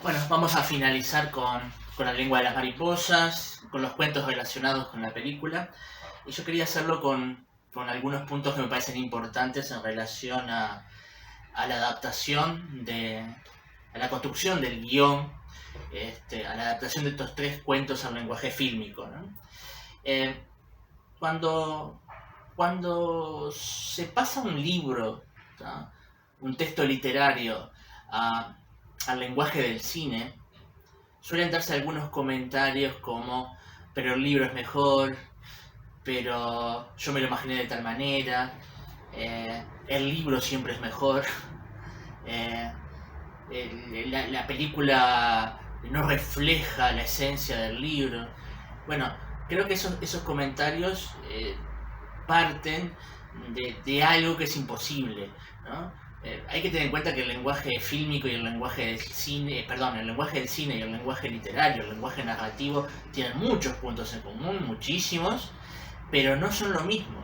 Bueno, vamos a finalizar con La lengua de las mariposas, con los cuentos relacionados con la película. Y yo quería hacerlo con algunos puntos que me parecen importantes en relación a la adaptación a la construcción del guión, a la adaptación de estos tres cuentos al lenguaje fílmico, ¿no? Eh, cuando, cuando se pasa un libro, ¿tá? Un texto literario, a- al lenguaje del cine, suelen darse algunos comentarios como, pero el libro es mejor, pero yo me lo imaginé de tal manera, el libro siempre es mejor, eh, la película no refleja la esencia del libro. Bueno, creo que esos comentarios parten de algo que es imposible, ¿no? Hay que tener en cuenta que el lenguaje fílmico y el lenguaje del cine, perdón, el lenguaje del cine y el lenguaje literario, el lenguaje narrativo, tienen muchos puntos en común, muchísimos, pero no son lo mismo,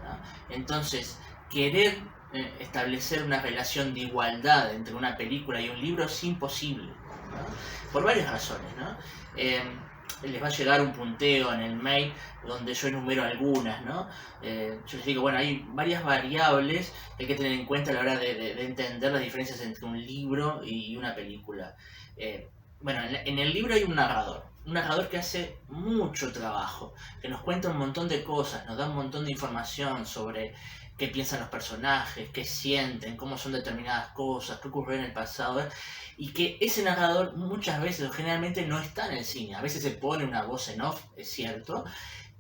¿no? Entonces, querer establecer una relación de igualdad entre una película y un libro es imposible, ¿no? Por varias razones, ¿no? Eh, Les va a llegar un punteo en el mail donde yo enumero algunas, ¿no? Yo les digo, bueno, hay varias variables que hay que tener en cuenta a la hora de entender las diferencias entre un libro y una película. Bueno, en el libro hay un narrador que hace mucho trabajo, que nos cuenta un montón de cosas, nos da un montón de información sobre qué piensan los personajes, qué sienten, cómo son determinadas cosas, qué ocurrió en el pasado, y que ese narrador muchas veces o generalmente no está en el cine. A veces se pone una voz en off, es cierto,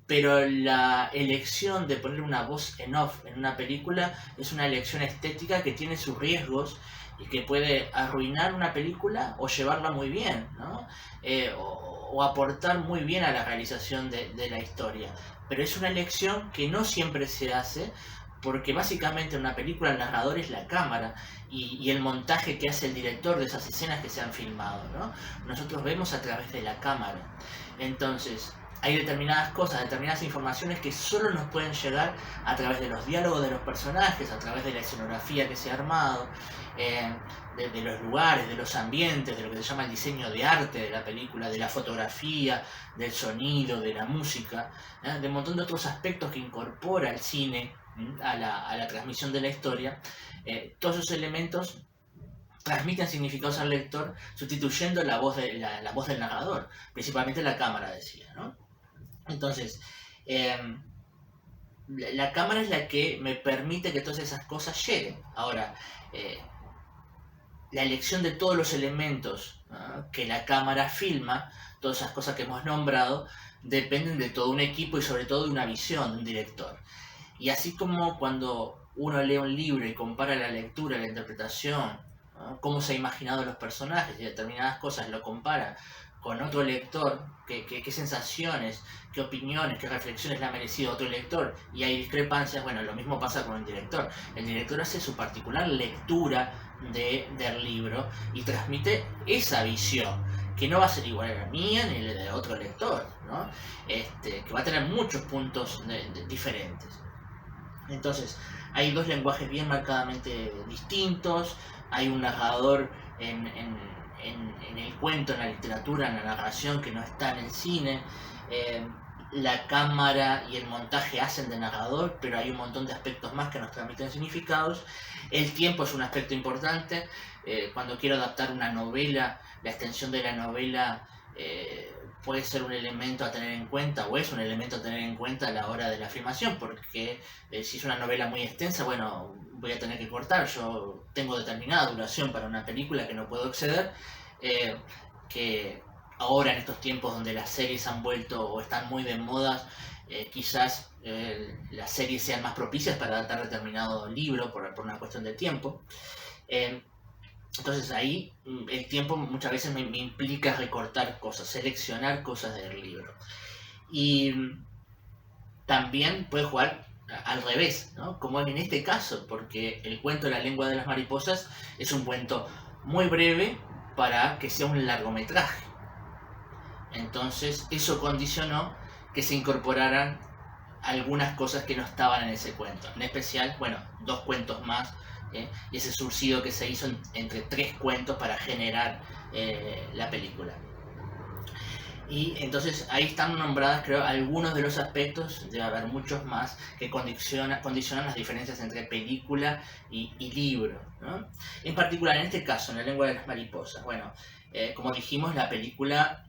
pero la elección de poner una voz en off en una película es una elección estética que tiene sus riesgos y que puede arruinar una película o llevarla muy bien, ¿no? O aportar muy bien a la realización de la historia. Pero es una elección que no siempre se hace porque básicamente en una película el narrador es la cámara y el montaje que hace el director de esas escenas que se han filmado, ¿no? Nosotros vemos a través de la cámara. Entonces, hay determinadas cosas, determinadas informaciones que solo nos pueden llegar a través de los diálogos de los personajes, a través de la escenografía que se ha armado, de los lugares, de los ambientes, de lo que se llama el diseño de arte de la película, de la fotografía, del sonido, de la música, de un montón de otros aspectos que incorpora el cine a la transmisión de la historia. Todos esos elementos transmiten significados al lector sustituyendo la voz, la voz del narrador, principalmente la cámara, decía, ¿no? Entonces, la cámara es la que me permite que todas esas cosas lleguen. Ahora, eh, la elección de todos los elementos, ¿no?, que la cámara filma, todas esas cosas que hemos nombrado, dependen de todo un equipo y sobre todo de una visión de un director. Y así como cuando uno lee un libro y compara la lectura, la interpretación, ¿no?, cómo se ha imaginado los personajes y determinadas cosas lo compara con otro lector, qué sensaciones, qué opiniones, qué reflexiones le ha merecido otro lector, y hay discrepancias, bueno, lo mismo pasa con el director. El director hace su particular lectura del libro y transmite esa visión, que no va a ser igual a la mía ni la de otro lector, ¿no? Que va a tener muchos puntos diferentes. Entonces, hay dos lenguajes bien marcadamente distintos, hay un narrador en el cuento, en la literatura, en la narración que no está en el cine. La cámara y el montaje hacen de narrador, pero hay un montón de aspectos más que nos transmiten significados. El tiempo es un aspecto importante. Cuando quiero adaptar una novela, la extensión de la novela puede ser un elemento a tener en cuenta, o es un elemento a tener en cuenta a la hora de la filmación, porque si es una novela muy extensa, bueno, voy a tener que cortar. Yo tengo determinada duración para una película que no puedo exceder, que ahora en estos tiempos donde las series han vuelto o están muy de moda, quizás las series sean más propicias para adaptar determinado libro por una cuestión de tiempo. Entonces ahí el tiempo muchas veces me implica recortar cosas, seleccionar cosas del libro. Y también puede jugar al revés, ¿no? Como en este caso, porque el cuento de La lengua de las mariposas es un cuento muy breve para que sea un largometraje. Entonces eso condicionó que se incorporaran algunas cosas que no estaban en ese cuento. En especial, bueno, dos cuentos más, y ese surcido que se hizo entre tres cuentos para generar la película. Y entonces ahí están nombradas, creo, algunos de los aspectos, debe haber muchos más, que condicionan las diferencias entre película y libro, ¿no? En particular, en este caso, en La lengua de las mariposas, bueno, como dijimos, la película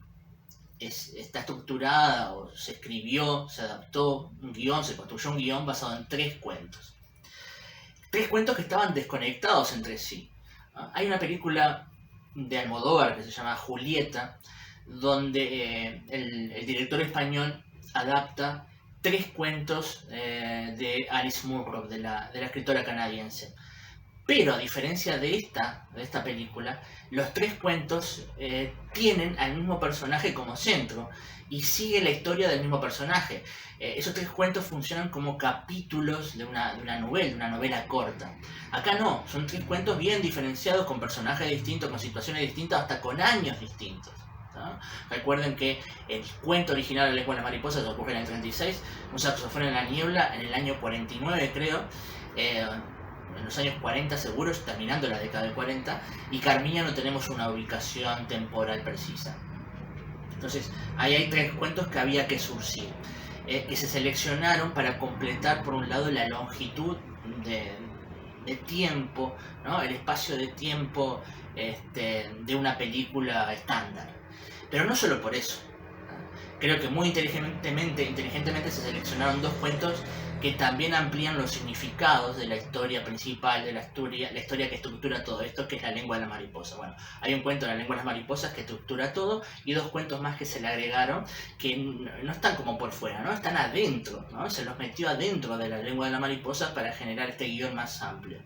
está estructurada, o se escribió, se adaptó un guión, se construyó un guión basado en 3 cuentos. 3 cuentos que estaban desconectados entre sí. Hay una película de Almodóvar que se llama Julieta, donde el director español adapta 3 cuentos de Alice Munro, de la escritora canadiense. Pero a diferencia de esta película, los 3 cuentos tienen al mismo personaje como centro y sigue la historia del mismo personaje. Esos 3 cuentos funcionan como capítulos de una novela corta. Acá no, son 3 cuentos bien diferenciados, con personajes distintos, con situaciones distintas, hasta con años distintos, ¿no? Recuerden que el cuento original de La lengua de las mariposas ocurre en el 36, Un saxofón en la niebla en el año 49, creo, en los años 40 seguros, terminando la década del 40, y Carmilla no tenemos una ubicación temporal precisa. Entonces, ahí hay 3 cuentos que había que surcir, que se seleccionaron para completar, por un lado, la longitud de tiempo, ¿no? El espacio de tiempo de una película estándar. Pero no solo por eso. Creo que muy inteligentemente se seleccionaron 2 cuentos que también amplían los significados de la historia principal, de la historia que estructura todo esto, que es La lengua de la mariposa. Bueno, hay un cuento de La lengua de las mariposas que estructura todo, y 2 cuentos más que se le agregaron, que no están como por fuera, ¿no? Están adentro, ¿no? Se los metió adentro de La lengua de la mariposa para generar este guión más amplio.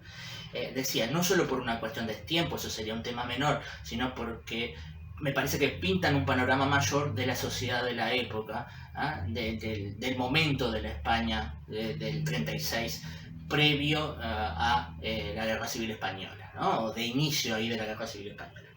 Decía, no solo por una cuestión de tiempo, eso sería un tema menor, sino porque me parece que pintan un panorama mayor de la sociedad de la época, del momento de la España del 36, previo a la Guerra Civil Española, ¿no? O de inicio ahí de la Guerra Civil Española.